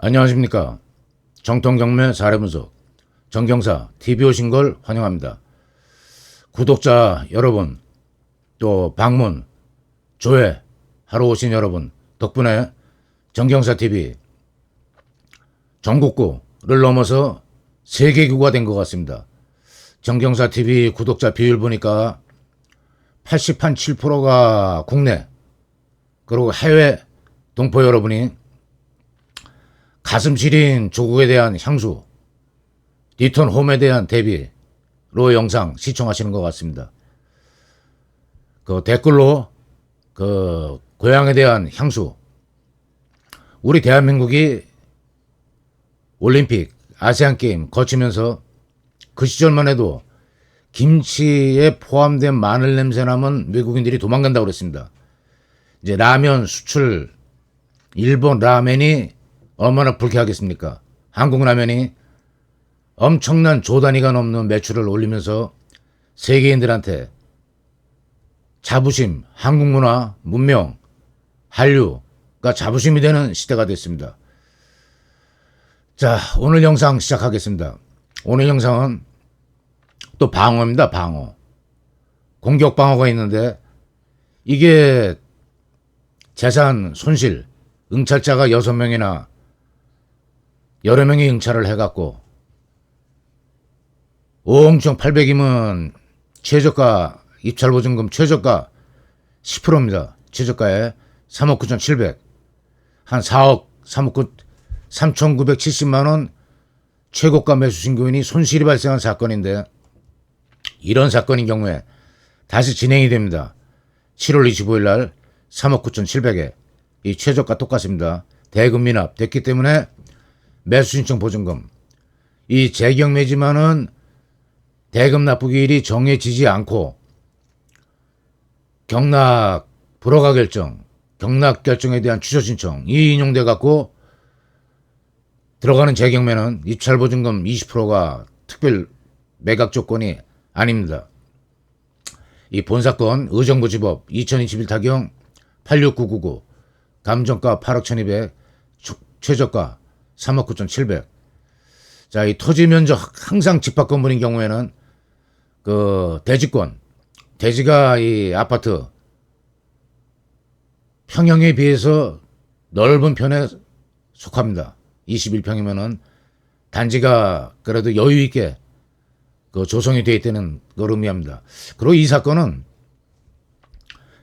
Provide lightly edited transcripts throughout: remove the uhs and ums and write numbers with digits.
안녕하십니까. 정통경매 사례분석 정경사 TV 오신 걸 환영합니다. 구독자 여러분, 또 방문, 조회 하러 오신 여러분 덕분에 정경사 TV 전국구를 넘어서 세계구가 된 것 같습니다. 정경사 TV 구독자 비율 보니까 80~7%가 국내, 그리고 해외 동포 여러분이 가슴 시린 조국에 대한 향수, 리턴 홈에 대한 대비로 영상 시청하시는 것 같습니다. 그 댓글로 그 고향에 대한 향수, 우리 대한민국이 올림픽, 아시안게임 거치면서 그 시절만 해도 김치에 포함된 마늘 냄새 나면 외국인들이 도망간다고 그랬습니다. 이제 라면 수출, 일본 라멘이 얼마나 불쾌하겠습니까? 한국 라면이 엄청난 조 단위가 넘는 매출을 올리면서 세계인들한테 자부심, 한국 문화, 문명, 한류가 자부심이 되는 시대가 됐습니다. 자, 오늘 영상 시작하겠습니다. 오늘 영상은 또 방어입니다. 방어. 공격 방어가 있는데 이게 재산 손실, 응찰자가 6명이나 여러 명이 응찰을 해갖고 5억 800이면 최저가 입찰보증금 최저가 10%입니다. 최저가에 3억 9,700, 한 4억 3억 3,970만원 최고가 매수 신고인이 손실이 발생한 사건인데, 이런 사건인 경우에 다시 진행이 됩니다. 7월 25일 날 3억 9,700에 이 최저가 똑같습니다. 대금 미납 됐기 때문에 매수 신청 보증금, 이 재경매지만은 대금 납부기일이 정해지지 않고 경락 불허가 결정, 경락 결정에 대한 취소 신청이 인용돼 갖고 들어가는 재경매는 입찰 보증금 20%가 특별 매각 조건이 아닙니다. 이 본사건 의정부지법 2021 타경 86999, 감정가 8억 1200, 최저가 3억 9,700. 자, 이 토지 면적 항상 집합 건물인 경우에는 그 대지권, 대지가 이 아파트 평형에 비해서 넓은 편에 속합니다. 21평이면은 단지가 그래도 여유 있게 그 조성이 되어 있다는 걸 의미합니다. 그리고 이 사건은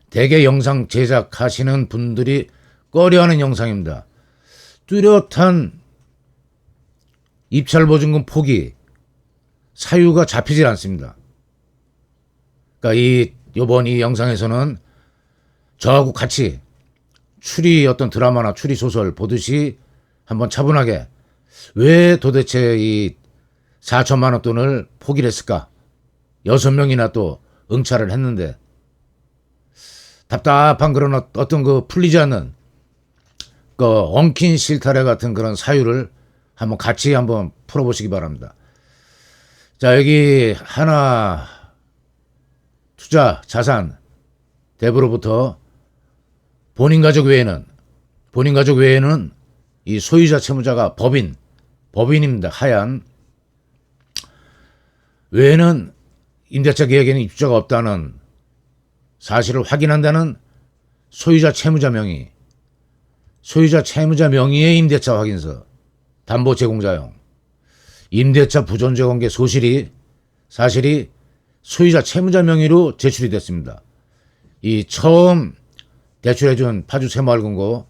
대개 영상 제작하시는 분들이 꺼려하는 영상입니다. 뚜렷한 입찰 보증금 포기 사유가 잡히질 않습니다. 그러니까 이번 이 영상에서는 저하고 같이 추리 어떤 드라마나 추리 소설 보듯이 한번 차분하게 왜 도대체 이 4천만 원 돈을 포기를 했을까? 6명이나 또 응찰을 했는데 답답한 그런 어떤 그 풀리지 않는 그 엉킨 실타래 같은 그런 사유를 한번 같이 한번 풀어보시기 바랍니다. 자, 여기 하나 투자 자산 대부로부터 본인 가족 외에는 이 소유자 채무자가 법인입니다. 하얀 외에는 임대차 계약에는 입주자가 없다는 사실을 확인한다는 소유자 채무자 명의, 소유자 채무자 명의의 임대차 확인서, 담보 제공자용, 임대차 부존재 관계 사실이 소유자 채무자 명의로 제출이 됐습니다. 이 처음 대출해준 파주 새마을금고에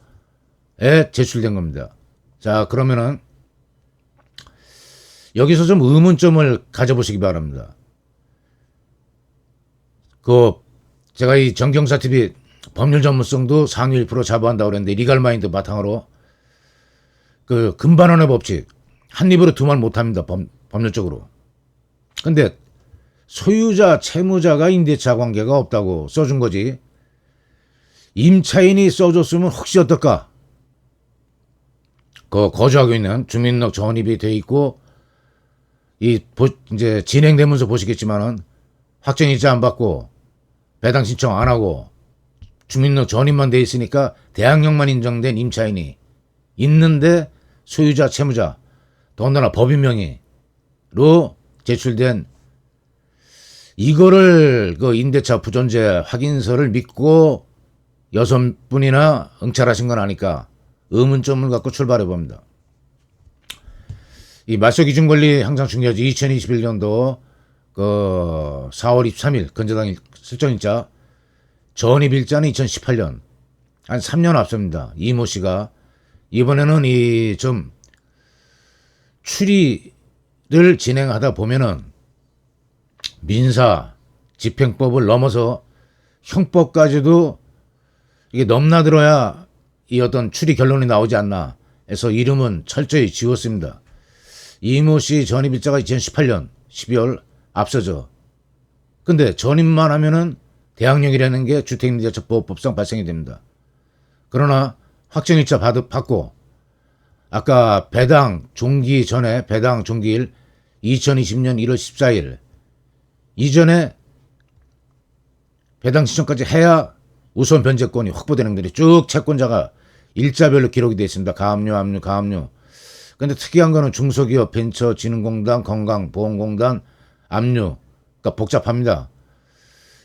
제출된 겁니다. 자, 그러면은 여기서 좀 의문점을 가져보시기 바랍니다. 제가 이 정경사 TV 법률 전문성도 상위 1% 자부한다고 그랬는데, 리갈마인드 바탕으로 그 금반원의 법칙 한 입으로 두 말 못합니다. 법률적으로. 근데 소유자 채무자가 임대차 관계가 없다고 써준 거지, 임차인이 써줬으면 혹시 어떨까? 거주하고 있는 주민등록 전입이 돼 있고 이제 진행되면서 보시겠지만은 확정일자 안 받고 배당 신청 안 하고 주민등록 전입만 돼 있으니까 대항력만 인정된 임차인이 있는데 소유자, 채무자, 더군다나 법인 명의로 제출된 이거를 그 임대차 부존재 확인서를 믿고 6분이나 응찰하신 건 아니까 의문점을 갖고 출발해 봅니다. 이 말소기준권리 항상 중요하지. 2021년도 그 4월 23일 건재당 실정일자, 전입일자는 2018년 한 3년 앞섭니다. 이모 씨가 이번에는 이 좀 추리를 진행하다 보면은 민사 집행법을 넘어서 형법까지도 이게 넘나들어야 이 어떤 추리 결론이 나오지 않나 해서 이름은 철저히 지웠습니다. 이모 씨 전입일자가 2018년 12월 앞서죠. 근데 전입만 하면은 대항력이라는 게 주택임대차보호법상 발생이 됩니다. 그러나 확정일자 받고 아까 배당 종기 전에 배당 종기일 2020년 1월 14일 이전에 배당 신청까지 해야 우선 변제권이 확보되는 것들이 쭉 채권자가 일자별로 기록이 되어 있습니다. 가압류, 압류, 가압류. 근데 특이한 거는 중소기업, 벤처진흥공단, 건강보험공단, 압류. 그러니까 복잡합니다.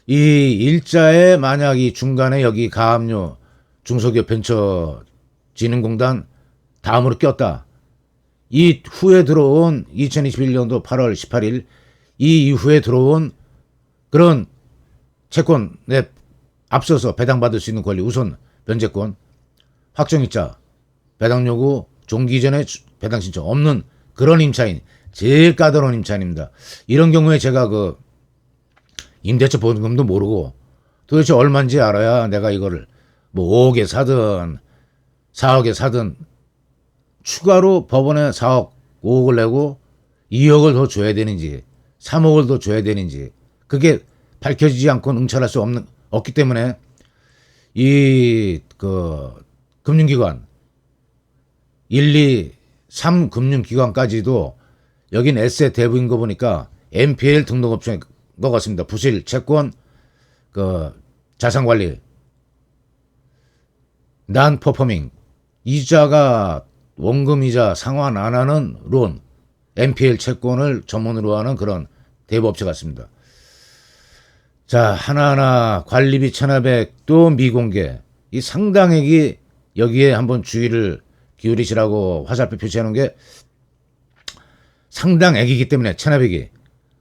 이 일자에 만약 이 중간에 여기 가압류, 중소기업, 벤처진흥공단 다음으로 꼈다. 이 후에 들어온 2021년도 8월 18일 이 이후에 들어온 그런 채권에 앞서서 배당받을 수 있는 권리 우선 변제권 확정일자 배당 요구 종기 전에 배당 신청 없는 그런 임차인 제일 까다로운 임차인입니다. 이런 경우에 제가 그 임대차 보증금도 모르고 도대체 얼마인지 알아야 내가 이거를 뭐 5억에 사든 4억에 사든 추가로 법원에 4억 5억을 내고 2억을 더 줘야 되는지 3억을 더 줘야 되는지 그게 밝혀지지 않고는 응찰할 수 없기 때문에 이 그 금융기관 1, 2, 3 금융기관까지도 여긴 에셋 대부인 거 보니까 NPL 등록업체인 것 같습니다. 부실, 채권, 그 자산관리, 난 퍼포밍, 이자가 원금이자 상환 안 하는 론, NPL 채권을 전문으로 하는 그런 대부업체 같습니다. 자, 하나하나 관리비 1,500도 미공개. 이 상당액이 여기에 한번 주의를 기울이시라고 화살표 표시하는 게 상당액이기 때문에 1,500이.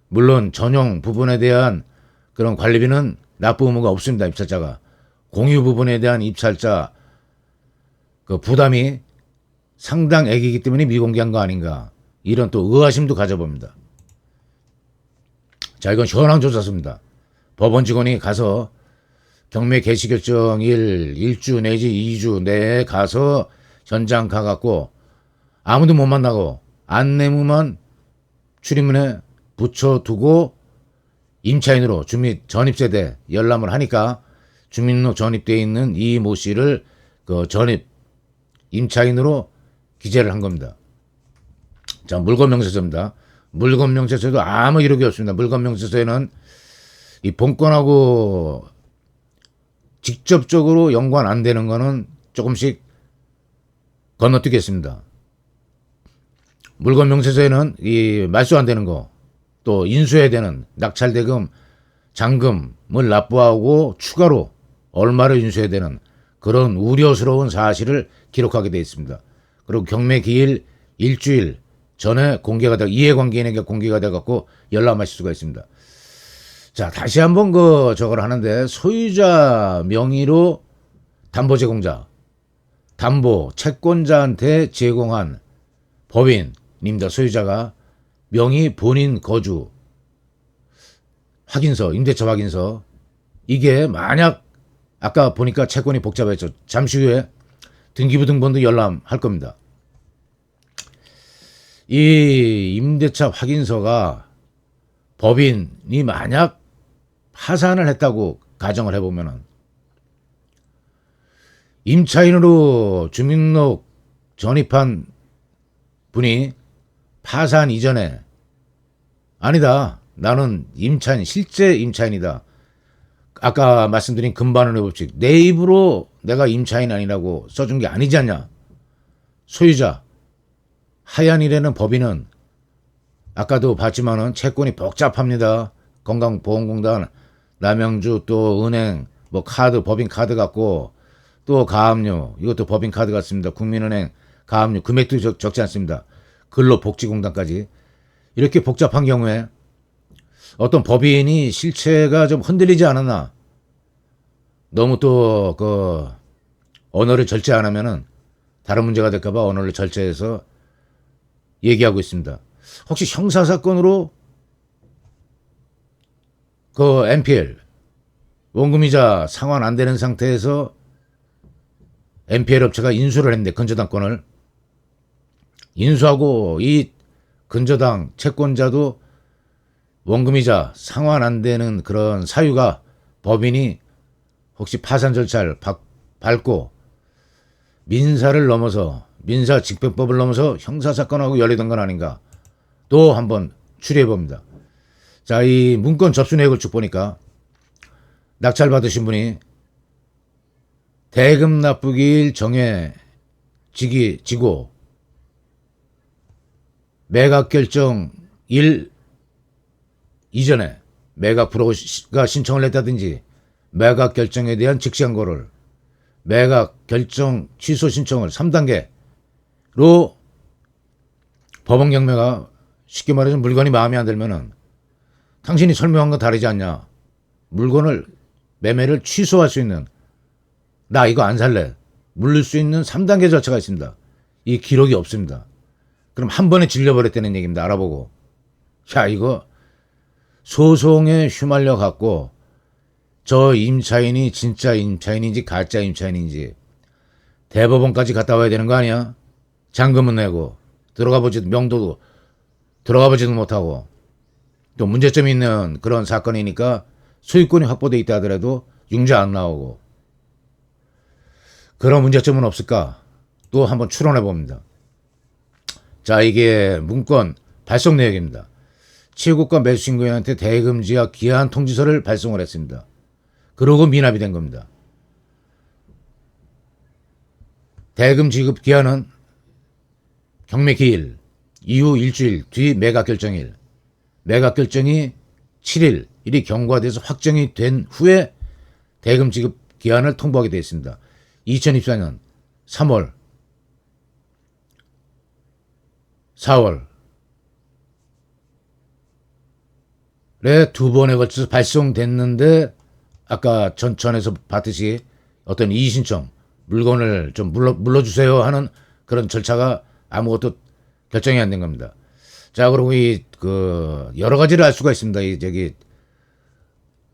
물론 전용 부분에 대한 그런 관리비는 납부 의무가 없습니다. 입찰자가. 공유 부분에 대한 입찰자 그 부담이 상당액이기 때문에 미공개한 거 아닌가. 이런 또 의아심도 가져봅니다. 자, 이건 현황 조사서입니다. 법원 직원이 가서 경매 개시결정일 1주 내지 2주 내에 가서 현장 가갖고 아무도 못 만나고 안내무만 출입문에 붙여두고 임차인으로 주민 전입세대 열람을 하니까 주민등록 전입되어 있는 이 모 씨를 그 전입 임차인으로 기재를 한 겁니다. 자, 물건명세서입니다. 물건명세서도 아무 이력이 없습니다. 물건명세서에는 이 본건하고 직접적으로 연관 안 되는 거는 조금씩 건너뛰겠습니다. 물건명세서에는 이 말소 안 되는 거, 또 인수해야 되는 낙찰대금, 잔금을 납부하고 추가로 얼마를 인수해야 되는 그런 우려스러운 사실을 기록하게 되어 있습니다. 그리고 경매 기일 일주일 전에 공개가 되고 이해관계인에게 공개가 돼갖고 열람하실 수가 있습니다. 자, 다시 한번 그 저걸 하는데 소유자 명의로 담보 제공자, 담보 채권자한테 제공한 법인입니다. 소유자가 명의 본인 거주 확인서, 임대차 확인서 이게 만약 아까 보니까 채권이 복잡했죠. 잠시 후에 등기부 등본도 열람할 겁니다. 이 임대차 확인서가 법인이 만약 파산을 했다고 가정을 해보면은 임차인으로 주민등록 전입한 분이 파산 이전에 아니다. 나는 임차인, 실제 임차인이다. 아까 말씀드린 금반원의 법칙. 내 입으로 내가 임차인 아니라고 써준 게 아니지 않냐. 소유자. 하얀이라는 법인은 아까도 봤지만은 채권이 복잡합니다. 건강보험공단, 남양주 또 은행, 뭐 카드, 법인 카드 같고 또 가압류, 이것도 법인 카드 같습니다. 국민은행 가압류, 금액도 적지 않습니다. 근로복지공단까지. 이렇게 복잡한 경우에 어떤 법인이 실체가 좀 흔들리지 않았나, 너무 또 그 언어를 절제 안 하면은 다른 문제가 될까봐 언어를 절제해서 얘기하고 있습니다. 혹시 형사사건으로 그 NPL 원금이자 상환 안 되는 상태에서 NPL 업체가 인수를 했는데, 근저당권을 인수하고 이 근저당 채권자도 원금이자 상환 안 되는 그런 사유가 법인이 혹시 파산 절차를 밟고 민사를 넘어서, 민사집행법을 넘어서 형사사건하고 연루된 건 아닌가, 또 한번 추리해 봅니다. 자, 이 문건 접수 내역을 쭉 보니까 낙찰 받으신 분이 대금 납부기일 정해 지고 매각 결정일 이전에 매각 프로가 신청을 했다든지 매각 결정에 대한 직시항고를, 매각 결정 취소 신청을 3단계로 법원 경매가, 쉽게 말해서 물건이 마음에 안 들면은 당신이 설명한 거 다르지 않냐, 물건을 매매를 취소할 수 있는, 나 이거 안 살래, 물릴 수 있는 3단계 절차가 있습니다. 이 기록이 없습니다. 그럼 한 번에 질려버렸다는 얘기입니다. 알아보고. 자, 이거 소송에 휘말려 갖고 저 임차인이 진짜 임차인인지 가짜 임차인인지 대법원까지 갔다 와야 되는 거 아니야? 잔금은 내고 명도도 들어가 보지도 못하고, 또 문제점이 있는 그런 사건이니까 소유권이 확보돼 있다 하더라도 융자 안 나오고, 그런 문제점은 없을까? 또 한번 추론해 봅니다. 자, 이게 문건 발송 내역입니다. 취급과 매수 신고인한테 대금지와 기한 통지서를 발송을 했습니다. 그러고 미납이 된 겁니다. 대금 지급 기한은 경매 기일 이후 일주일 뒤 매각 결정일, 매각 결정이 7일, 일이 경과돼서 확정이 된 후에 대금 지급 기한을 통보하게 되어 있습니다. 2024년 3월, 4월에 두 번에 걸쳐서 발송됐는데, 아까 전에서 봤듯이 어떤 이의신청, 물건을 좀 물러주세요 하는 그런 절차가 아무것도 결정이 안 된 겁니다. 자, 그리고 여러 가지를 알 수가 있습니다.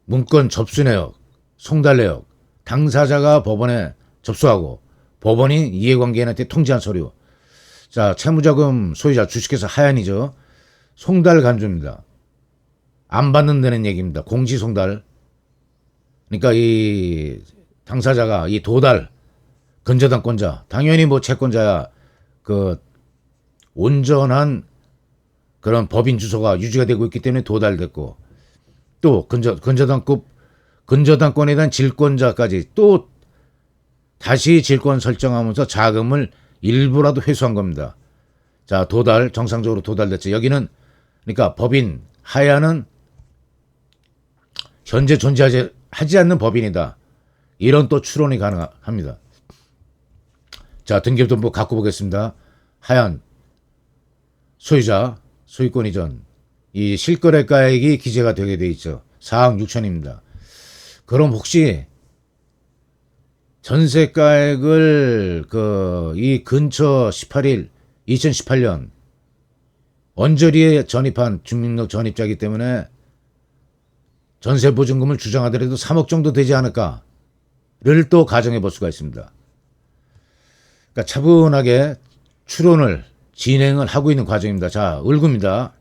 문건 접수 내역, 송달 내역, 당사자가 법원에 접수하고 법원이 이해관계인한테 통지한 서류. 자, 채무자금 소유자, 주식회사 하얀이죠. 송달 간주입니다. 안 받는다는 얘기입니다. 공시 송달. 그러니까 이 당사자가 이 도달, 근저당권자, 당연히 뭐 채권자야 그 온전한 그런 법인 주소가 유지가 되고 있기 때문에 도달됐고, 또 근저당권에 대한 질권자까지 또 다시 질권 설정하면서 자금을 일부라도 회수한 겁니다. 자, 정상적으로 도달됐죠. 여기는 그러니까 법인 하야는 현재 존재하지 않는 법인이다, 이런 또 추론이 가능합니다. 자, 등기부등본 갖고 보겠습니다. 하얀 소유자, 소유권 이전, 이 실거래가액이 기재가 되게 돼 있죠. 4억 6천입니다. 그럼 혹시 전세가액을 이 근처 18일 2018년 언저리에 전입한 주민등록 전입자이기 때문에 전세보증금을 주장하더라도 3억 정도 되지 않을까를 또 가정해 볼 수가 있습니다. 그러니까 차분하게 추론을 진행을 하고 있는 과정입니다. 자, 을구입니다.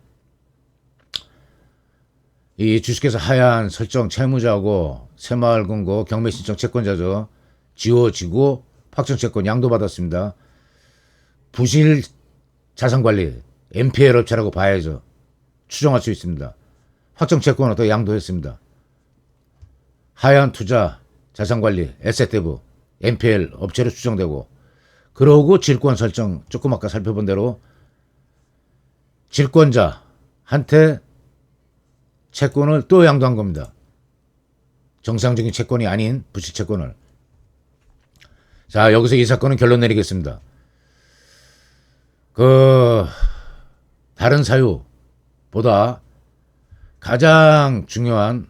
이 주식회사 하얀 설정 채무자고 새마을금고 경매신청 채권자죠. 지워지고 확정채권 양도받았습니다. 부실 자산관리 NPL 업체라고 봐야죠. 추정할 수 있습니다. 확정채권은 또 양도했습니다. 하얀 투자 자산관리 에셋대부 NPL 업체로 추정되고, 그러고 질권 설정, 조금 아까 살펴본 대로 질권자한테 채권을 또 양도한 겁니다. 정상적인 채권이 아닌 부실 채권을. 자, 여기서 이 사건은 결론 내리겠습니다. 다른 사유보다 가장 중요한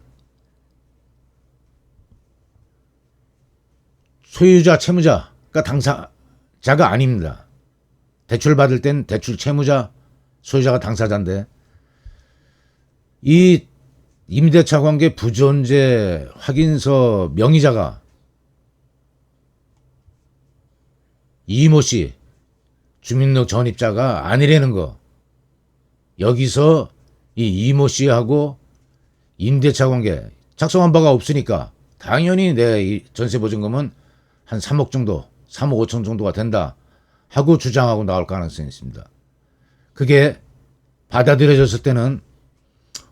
소유자, 채무자가 당사자가 아닙니다. 대출 받을 땐 대출 채무자, 소유자가 당사자인데, 이 임대차 관계 부존재 확인서 명의자가 이모 씨, 주민등록 전입자가 아니라는 거. 여기서 이 이모 씨하고 임대차 관계 작성한 바가 없으니까 당연히 내 이 전세보증금은 한 3억 정도, 3억 5천 정도가 된다 하고 주장하고 나올 가능성이 있습니다. 그게 받아들여졌을 때는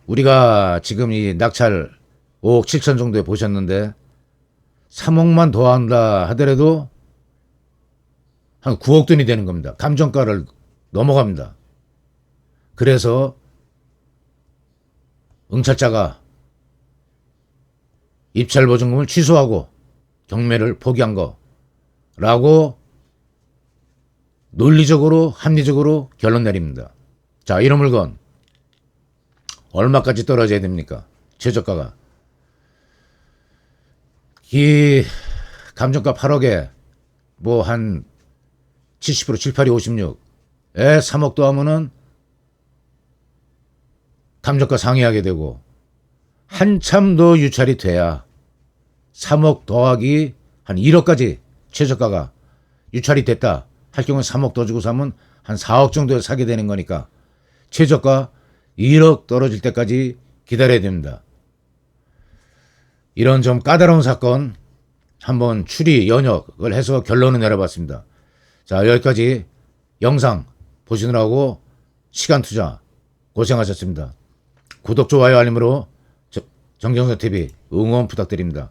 우리가 지금 이 낙찰 5억 7천 정도에 보셨는데 3억만 더한다 하더라도 한 9억 돈이 되는 겁니다. 감정가를 넘어갑니다. 그래서 응찰자가 입찰 보증금을 취소하고 경매를 포기한 거라고 논리적으로 합리적으로 결론 내립니다. 자, 이런 물건 얼마까지 떨어져야 됩니까? 최저가가. 이 감정가 8억에 뭐 한 70%, 7, 8이 56에 3억 더하면은 감정가 상회하게 되고, 한참 더 유찰이 돼야 3억 더하기 한 1억까지 최저가가 유찰이 됐다 할 경우에 3억 더 주고 사면 한 4억 정도에 사게 되는 거니까 최저가 1억 떨어질 때까지 기다려야 됩니다. 이런 좀 까다로운 사건 한번 추리 연역을 해서 결론을 내려봤습니다. 자, 여기까지 영상 보시느라고 시간 투자 고생하셨습니다. 구독, 좋아요, 알림으로 정경선TV 응원 부탁드립니다.